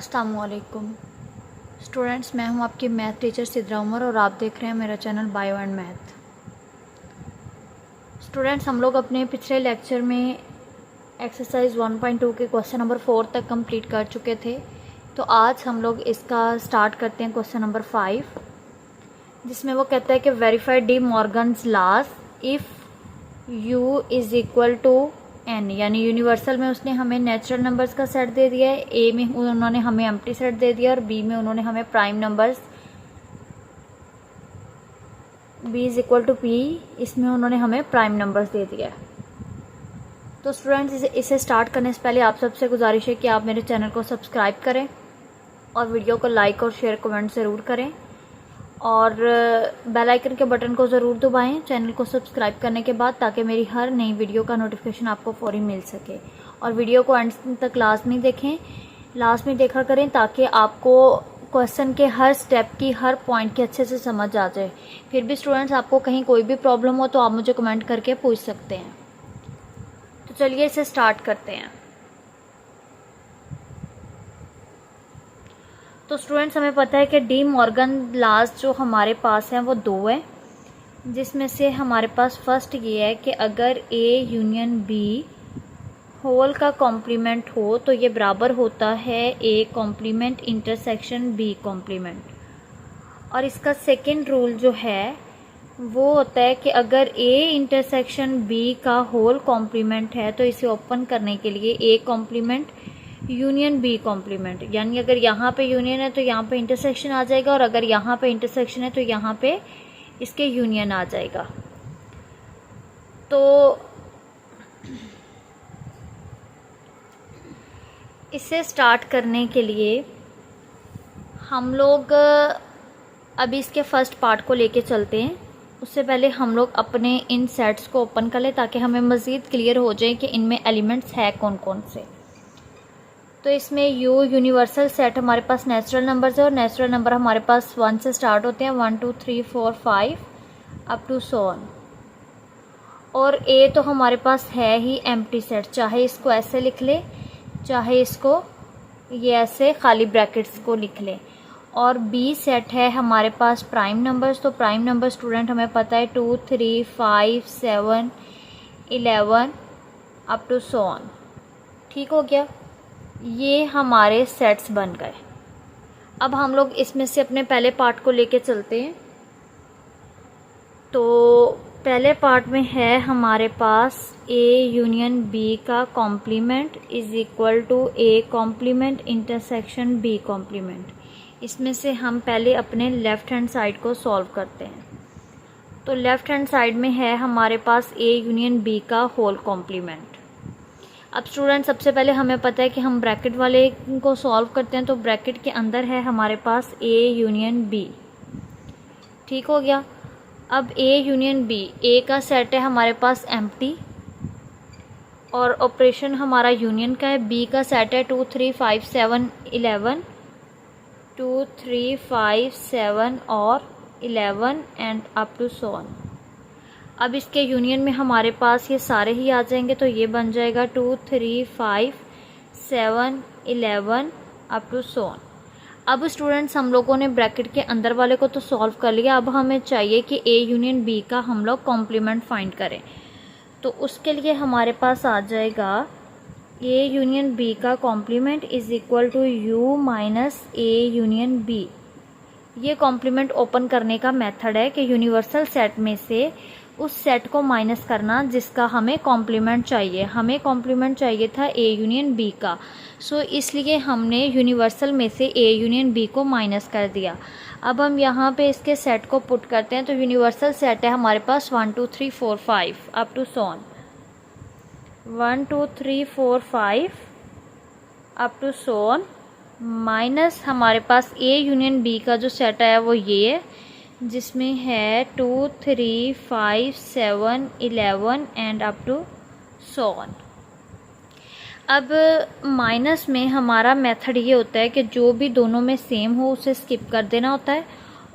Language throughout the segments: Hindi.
अस्सलामुअलैकुम स्टूडेंट्स, मैं हूं आपकी मैथ टीचर सिद्रा उमर और आप देख रहे हैं मेरा channel bio and math. Students, हम लोग अपने पिछले लेक्चर में एक्सरसाइज 1.2 के क्वेश्चन नंबर 4 तक कंप्लीट कर चुके थे। तो आज हम लोग इसका स्टार्ट करते हैं क्वेश्चन नंबर 5, जिसमें वो कहता है कि verify De Morgan's laws if u is equal to n, यानी यूनिवर्सल में उसने हमें नेचुरल नंबर्स का सेट दे दिया है, a में उन्होंने हमें एम्प्टी सेट दे दिया और b में उन्होंने हमें prime numbers b is equal to p, इसमें उन्होंने हमें प्राइम नंबर्स दे दिया है। तो स्टूडेंट्स, इसे स्टार्ट करने से पहले आप सबसे गुजारिश है कि आप मेरे चैनल को सब्सक्राइब करें और वीडियो को लाइक और शेयर कमेंट ज़रूर करें और बेल आइकन के बटन को ज़रूर दबाएं चैनल को सब्सक्राइब करने के बाद, ताकि मेरी हर नई वीडियो का नोटिफिकेशन आपको फौरी मिल सके। और वीडियो को एंड तक लास्ट में देखें, लास्ट में देखा करें, ताकि आपको क्वेश्चन के हर स्टेप की, हर पॉइंट की अच्छे से समझ आ जाए। फिर भी स्टूडेंट्स, आपको कहीं कोई भी प्रॉब्लम हो तो आप मुझे कमेंट करके पूछ सकते हैं। तो चलिए इसे स्टार्ट करते हैं। तो स्टूडेंट्स, हमें पता है कि डी मॉर्गन लॉज जो हमारे पास हैं वो दो है, जिसमें से हमारे पास फर्स्ट ये है कि अगर ए यूनियन बी होल का कॉम्प्लीमेंट हो तो ये बराबर होता है A complement intersection B complement. और इसका सेकंड रूल जो है वो होता है कि अगर ए इंटरसेक्शन बी का होल कॉम्प्लीमेंट है तो इसे ओपन करने के लिए A complement union B complement, यानी अगर यहाँ पे यूनियन है तो यहाँ पे इंटरसेक्शन आ जाएगा और अगर यहाँ पे इंटरसेक्शन है तो यहाँ पे इसके यूनियन आ जाएगा। तो इसे स्टार्ट करने के लिए हम लोग अभी इसके फर्स्ट पार्ट को लेके चलते हैं। उससे पहले हम लोग अपने इन सेट्स को ओपन कर लें ताकि हमें मज़ीद क्लियर हो जाए कि इनमें एलिमेंट्स है कौन कौन से। तो इसमें u यूनिवर्सल सेट हमारे पास नेचुरल नंबर्स है और नेचुरल नंबर हमारे पास 1 से स्टार्ट होते हैं, 1 2 3 4 5 अप टू सो ऑन। और a तो हमारे पास है ही एम्प्टी सेट, चाहे इसको ऐसे लिख ले चाहे इसको ये ऐसे खाली ब्रैकेट्स को लिख ले। और b सेट है हमारे पास प्राइम नंबर्स। तो प्राइम नंबर स्टूडेंट हमें पता है 2 3 5 7 11 अप टू सो ऑन। ठीक हो गया, ये हमारे सेट्स बन गए। अब हम लोग इसमें से अपने पहले पार्ट को लेके चलते हैं। तो पहले पार्ट में है हमारे पास a यूनियन b का complement is equal to a complement intersection b complement. इसमें से हम पहले अपने लेफ्ट हैंड साइड को सॉल्व करते हैं। तो लेफ्ट हैंड साइड में है हमारे पास a यूनियन b का होल कॉम्प्लीमेंट। अब स्टूडेंट, सबसे पहले हमें पता है कि हम ब्रैकेट वाले को सॉल्व करते हैं, तो ब्रैकेट के अंदर है हमारे पास a यूनियन b। ठीक हो गया। अब a यूनियन b, a का सेट है हमारे पास एम्प्टी और ऑपरेशन हमारा यूनियन का है। b का सेट है 2 3 5 7 11, 2 3 5 7 और 11 and up to so on. अब इसके यूनियन में हमारे पास ये सारे ही आ जाएंगे, तो ये बन जाएगा 2 3 5 7 11 अप टू सो ऑन। अब स्टूडेंट्स, हम लोगों ने ब्रैकेट के अंदर वाले को तो सॉल्व कर लिया। अब हमें चाहिए कि a यूनियन b का हम लोग कॉम्प्लीमेंट फाइंड करें। तो उसके लिए हमारे पास आ जाएगा a यूनियन b का complement is equal to u minus a union b। ये कॉम्प्लीमेंट ओपन करने का मेथड है कि यूनिवर्सल सेट में से उस सेट को माइनस करना जिसका हमें कॉम्प्लीमेंट चाहिए। हमें कॉम्प्लीमेंट चाहिए था a यूनियन b का, सो इसलिए हमने यूनिवर्सल में से a यूनियन b को माइनस कर दिया। अब हम यहाँ पे इसके सेट को पुट करते हैं। तो यूनिवर्सल सेट है हमारे पास 1 2 3 4 5 up to so on, 1 2 3 4 5 up to so on, minus हमारे पास a यूनियन b का जो सेट आया वो ये है, जिसमें है 2 3 5 7 11 and up to so on. अब माइनस में हमारा मेथड ये होता है कि जो भी दोनों में सेम हो उसे स्किप कर देना होता है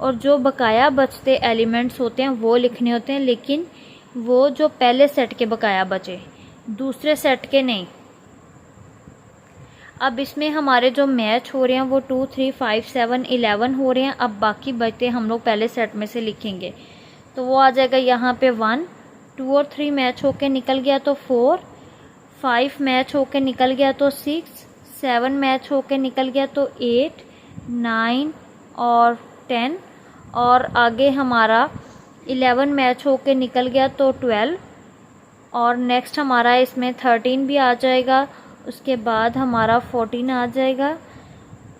और जो बकाया बचते एलिमेंट्स होते हैं वो लिखने होते हैं, लेकिन वो जो पहले सेट के बकाया बचे, दूसरे सेट के नहीं। अब इसमें हमारे जो मैच हो रहे हैं वो 2, 3, 5, 7, 11 हो रहे हैं। अब बाकी बचते हम लोग पहले सेट में से लिखेंगे, तो वो आ जाएगा यहाँ पे 1, 2 और 3 मैच होके निकल गया तो 4, 5 मैच होके निकल गया तो 6, 7 मैच होके निकल गया तो 8, 9 और 10, और आगे हमारा 11 मैच होके निकल गया तो 12, और नेक्स्ट हमारा इसमें 13 भी आ जाएगा। उसके बाद हमारा 14 आ जाएगा,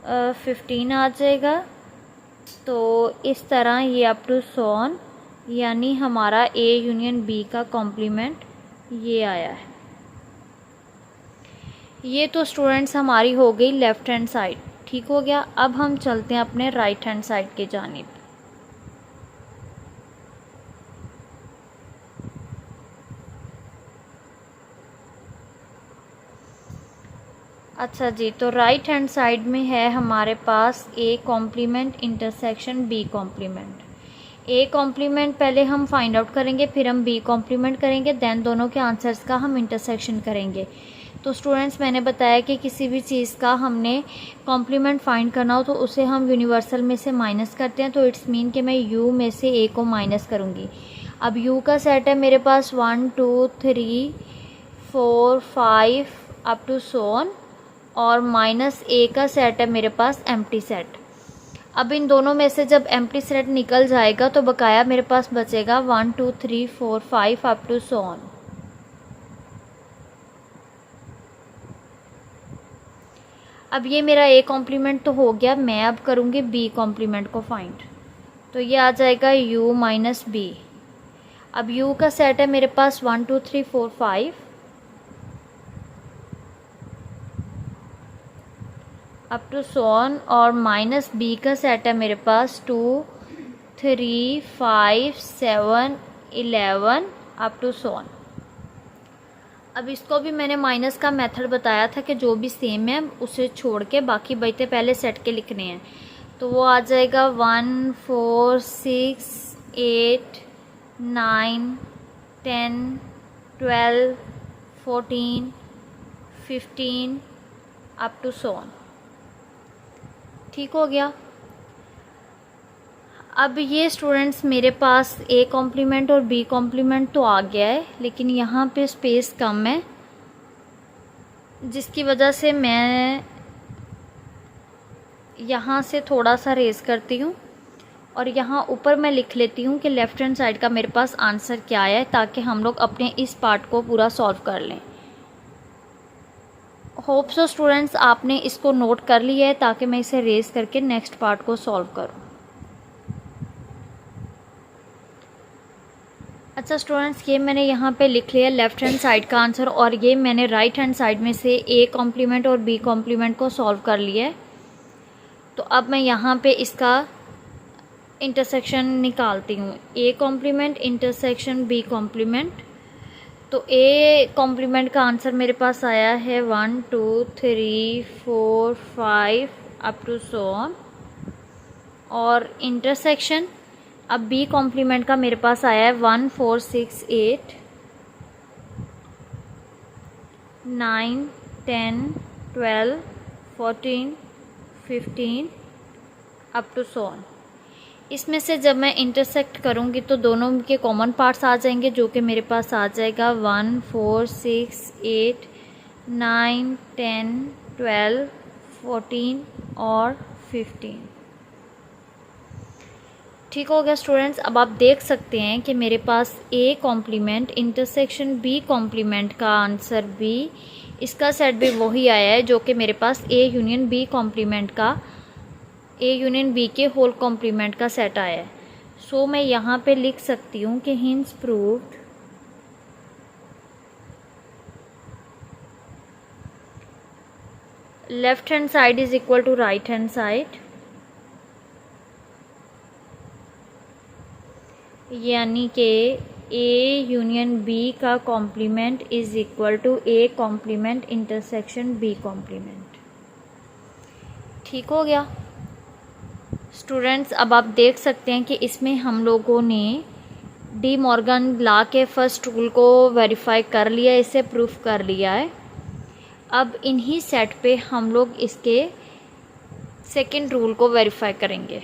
15 आ जाएगा। तो इस तरह ये अप टू सॉन, यानी हमारा A यूनियन B का कॉम्प्लीमेंट ये आया है। ये तो स्टूडेंट्स हमारी हो गई लेफ़्ट हैंड साइड, ठीक हो गया। अब हम चलते हैं अपने राइट हैंड साइड के जानिब। अच्छा जी, तो राइट हैंड साइड में है हमारे पास A complement intersection B complement. A complement पहले हम फाइंड आउट करेंगे, फिर हम B कॉम्प्लीमेंट करेंगे, देन दोनों के आंसर्स का हम इंटरसेक्शन करेंगे। तो स्टूडेंट्स मैंने बताया कि किसी भी चीज़ का हमने कॉम्प्लीमेंट फाइंड करना हो तो उसे हम यूनिवर्सल में से माइनस करते हैं। तो इट्स मीन कि मैं U में से A को माइनस करूँगी। अब U का सेट है मेरे पास 1, 2, 3, 4, 5 अप टू सोन, और माइनस A का सेट है मेरे पास एम्प्टी सेट। अब इन दोनों में से जब एम्प्टी सेट निकल जाएगा तो बकाया मेरे पास बचेगा 1, 2, 3, 4, 5 अप टू सोन। अब ये मेरा A कॉम्प्लीमेंट तो हो गया, मैं अब करूँगी B कॉम्प्लीमेंट को फाइंड। तो ये आ जाएगा U माइनस B। अब U का सेट है मेरे पास 1, 2, 3, 4, 5 अप टू सोन, और माइनस B का सेट है मेरे पास 2, 3, 5, 7, 11 अप टू सोन। अब इसको भी मैंने माइनस का मेथड बताया था कि जो भी सेम है उसे छोड़ के बाकी बचते पहले सेट के लिखने हैं। तो वो आ जाएगा 1, 4, 6, 8, 9, 10, 12, 14, 15 अप टू सोन। ठीक हो गया। अब ये स्टूडेंट्स मेरे पास A कॉम्प्लीमेंट और B कॉम्प्लीमेंट तो आ गया है, लेकिन यहाँ पे स्पेस कम है, जिसकी वजह से मैं यहाँ से थोड़ा सा रेज करती हूँ और यहाँ ऊपर मैं लिख लेती हूँ कि लेफ़्ट हैंड साइड का मेरे पास आंसर क्या है, ताकि हम लोग अपने इस पार्ट को पूरा सॉल्व कर लें। होप सो स्टूडेंट्स आपने इसको नोट कर लिया है, ताकि मैं इसे रेज करके नेक्स्ट पार्ट को सॉल्व करूँ। अच्छा स्टूडेंट्स, ये मैंने यहाँ पे लिख लिया लेफ़्ट हैंड साइड का आंसर, और ये मैंने राइट हैंड साइड में से A कॉम्प्लीमेंट और B कॉम्प्लीमेंट को सॉल्व कर लिया है। तो अब मैं यहाँ पे इसका इंटरसेक्शन निकालती हूँ, A complement intersection B complement. तो A कॉम्प्लीमेंट का आंसर मेरे पास आया है 1, 2, 3, 4, 5 अप टू सोन, और इंटरसेक्शन अब B कॉम्प्लीमेंट का मेरे पास आया है 1, 4, 6, 8, 9, 10, 12, 14, 15 अप टू सोन। इसमें से जब मैं इंटरसेक्ट करूँगी तो दोनों के कॉमन पार्ट्स आ जाएंगे, जो कि मेरे पास आ जाएगा 1, 4, 6, 8, 9, 10, 12, 14 और 15। ठीक हो गया स्टूडेंट्स। अब आप देख सकते हैं कि मेरे पास A complement intersection B complement का आंसर भी, इसका सेट भी वही आया है जो कि मेरे पास A यूनियन B कॉम्प्लीमेंट का, A यूनियन B के होल कॉम्प्लीमेंट का सेट आया है। सो मैं यहाँ पे लिख सकती हूँ कि hence proved left hand side is equal to right hand side, यानी कि A यूनियन B का complement is equal to A complement intersection B complement. ठीक हो गया स्टूडेंट्स। अब आप देख सकते हैं कि इसमें हम लोगों ने डी मॉर्गन लॉ के फर्स्ट रूल को वेरीफाई कर लिया, इसे प्रूफ कर लिया है। अब इन्हीं सेट पे हम लोग इसके सेकंड रूल को वेरीफाई करेंगे।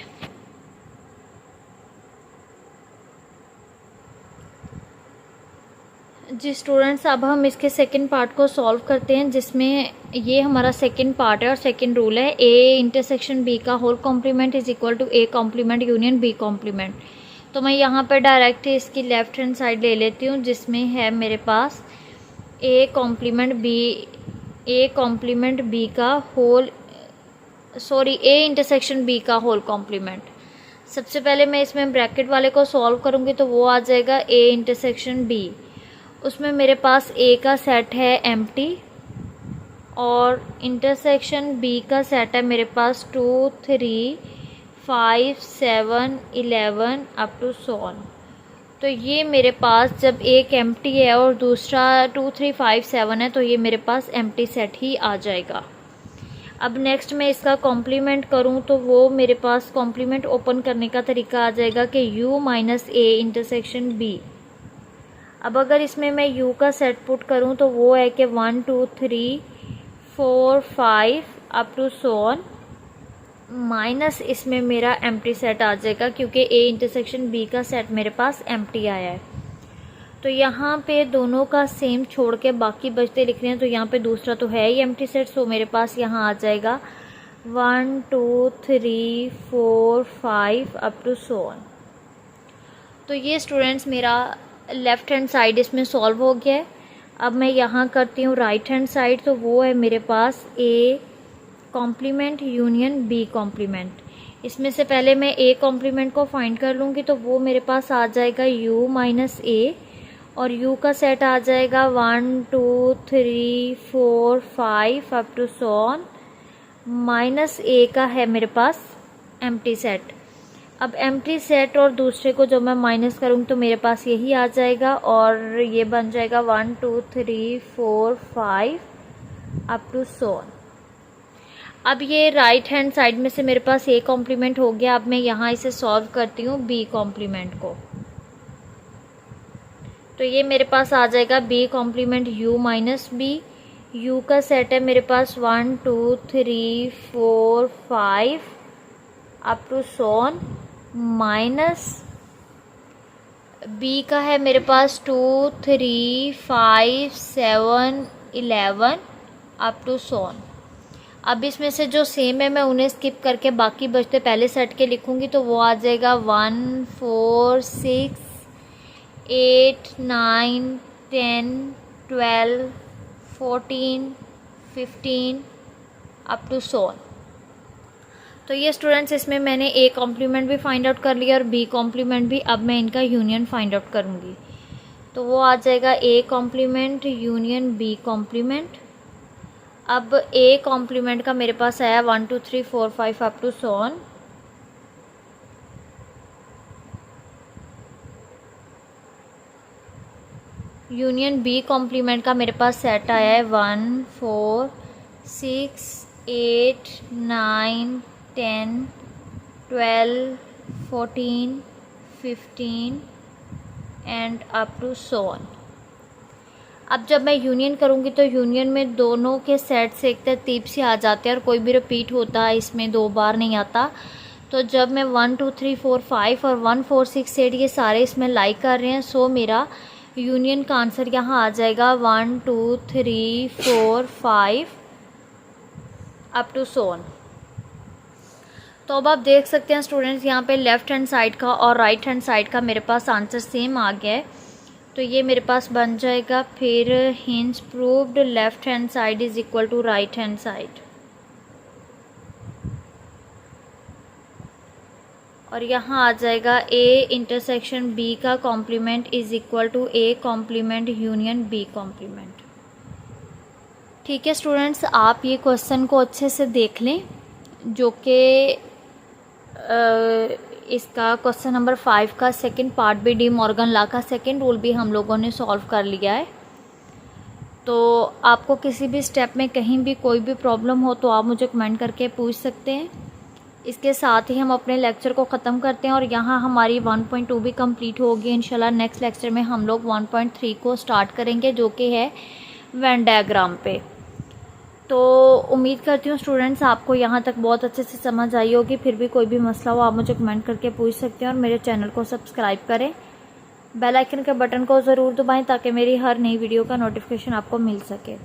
जी स्टूडेंट्स, अब हम इसके सेकंड पार्ट को सॉल्व करते हैं, जिसमें ये हमारा सेकंड पार्ट है और सेकंड रूल है ए इंटरसेक्शन बी का whole complement is equal to A complement union B complement. तो मैं यहाँ पर डायरेक्ट इसकी लेफ्ट हैंड साइड ले लेती हूँ, जिसमें है मेरे पास ए कॉम्प्लीमेंट बी का होल ए इंटरसेक्शन बी का होल कॉम्प्लीमेंट। सबसे पहले मैं इसमें ब्रैकेट वाले को सॉल्व करूँगी तो वो आ जाएगा ए इंटरसेक्शन बी। उसमें मेरे पास ए का सेट है एम्प्टी और इंटरसेक्शन बी का सेट है मेरे पास 2, 3, 5, 7, 11 अप टू सो ऑन। तो ये मेरे पास जब एक एम्प्टी है और दूसरा 2, 3, 5, 7 है तो ये मेरे पास एम्प्टी सेट ही आ जाएगा। अब नेक्स्ट मैं इसका कॉम्प्लीमेंट करूँ तो वो मेरे पास कॉम्प्लीमेंट ओपन करने का तरीका आ जाएगा कि u minus A intersection b। अब अगर इसमें मैं u का सेट पुट करूं तो वो है कि 1, 2, 3, 4, 5 up to so on, minus इसमें मेरा एम्प्टी सेट आ जाएगा क्योंकि a इंटरसेक्शन b का सेट मेरे पास एम्प्टी आया है। तो यहाँ पे दोनों का सेम छोड़ के बाकी बचते लिख रहे हैं, तो यहाँ पे दूसरा तो है ही एम्प्टी सेट, सो मेरे पास यहाँ आ जाएगा 1, 2, 3, 4, 5 अप टू सो ऑन। तो ये स्टूडेंट्स मेरा लेफ़्ट हैंड साइड इसमें सॉल्व हो गया है। अब मैं यहाँ करती हूँ राइट हैंड साइड, तो वो है मेरे पास A complement union B complement. इसमें से पहले मैं ए कॉम्प्लीमेंट को फाइंड कर लूँगी तो वो मेरे पास आ जाएगा u माइनस ए और u का सेट आ जाएगा 1, 2, 3, 4, 5 up to so on, minus A का है मेरे पास एम्प्टी सेट। अब एम्प्टी सेट और दूसरे को जब मैं माइनस करूँगी तो मेरे पास यही आ जाएगा और ये बन जाएगा 1, 2, 3, 4, 5 अप टू सो ऑन। अब ये राइट हैंड साइड में से मेरे पास ए कॉम्प्लीमेंट हो गया। अब मैं यहाँ इसे सॉल्व करती हूँ बी कॉम्प्लीमेंट को, तो ये मेरे पास आ जाएगा B complement u minus B. u का सेट है मेरे पास 1, 2, 3, 4, 5 up to so on, minus b का है मेरे पास 2, 3, 5, 7, 11 अप टू सो ऑन। अब इसमें से जो सेम है मैं उन्हें स्किप करके बाकी बचते पहले सेट के लिखूंगी तो वो आ जाएगा 1, 4, 6, 8, 9, 10, 12, 14, 15 अप टू सो ऑन। तो ये स्टूडेंट्स इसमें मैंने ए कॉम्प्लीमेंट भी फाइंड आउट कर लिया और बी कॉम्प्लीमेंट भी। अब मैं इनका यूनियन फाइंड आउट करूँगी तो वो आ जाएगा A complement union B complement. अब ए कॉम्प्लीमेंट का मेरे पास आया 1, 2, 3, 4, 5 up to so on. Union B complement का मेरे पास सेट आया है 1, 4, 6, 8, 9, 10, 12, 14, 15 and up to so on. अब जब मैं यूनियन करूँगी तो यूनियन में दोनों के सेट से एक तरतीब से आ जाते हैं और कोई भी रिपीट होता है इसमें 2 बार नहीं आता। तो जब मैं 1, 2, 3, 4, 5 और 1, 4, 6, 8 ये सारे इसमें लाइक कर रहे हैं, सो मेरा यूनियन का आंसर यहाँ आ जाएगा 1, 2, 3, 4, 5 अप टू सो ऑन। तो अब आप देख सकते हैं स्टूडेंट्स यहाँ पे लेफ़्ट हैंड साइड का और राइट हैंड साइड का मेरे पास आंसर सेम आ गया है। तो ये मेरे पास बन जाएगा फिर hence proved left hand side is equal to right hand side. और यहाँ आ जाएगा ए इंटरसेक्शन बी का complement is equal to A complement union B complement. ठीक है स्टूडेंट्स, आप ये क्वेश्चन को अच्छे से देख लें, जो कि इसका क्वेश्चन नंबर 5 का सेकंड पार्ट भी डी मॉर्गन लॉ का सेकंड रूल भी हम लोगों ने सॉल्व कर लिया है। तो आपको किसी भी स्टेप में कहीं भी कोई भी प्रॉब्लम हो तो आप मुझे कमेंट करके पूछ सकते हैं। इसके साथ ही हम अपने लेक्चर को ख़त्म करते हैं और यहाँ हमारी 1.2 भी कंप्लीट होगी। इंशाल्लाह नेक्स्ट लेक्चर में हम लोग 1.3 को स्टार्ट करेंगे, जो कि है वेन डायग्राम पे। तो उम्मीद करती हूँ स्टूडेंट्स आपको यहाँ तक बहुत अच्छे से समझ आई होगी। फिर भी कोई भी मसला हो आप मुझे कमेंट करके पूछ सकते हैं और मेरे चैनल को सब्सक्राइब करें, बेल आइकन के बटन को ज़रूर दबाएं ताकि मेरी हर नई वीडियो का नोटिफिकेशन आपको मिल सके।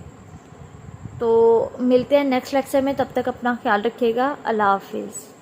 तो मिलते हैं नेक्स्ट लेक्चर में, तब तक अपना ख्याल रखिएगा। अल्लाह हाफिज़।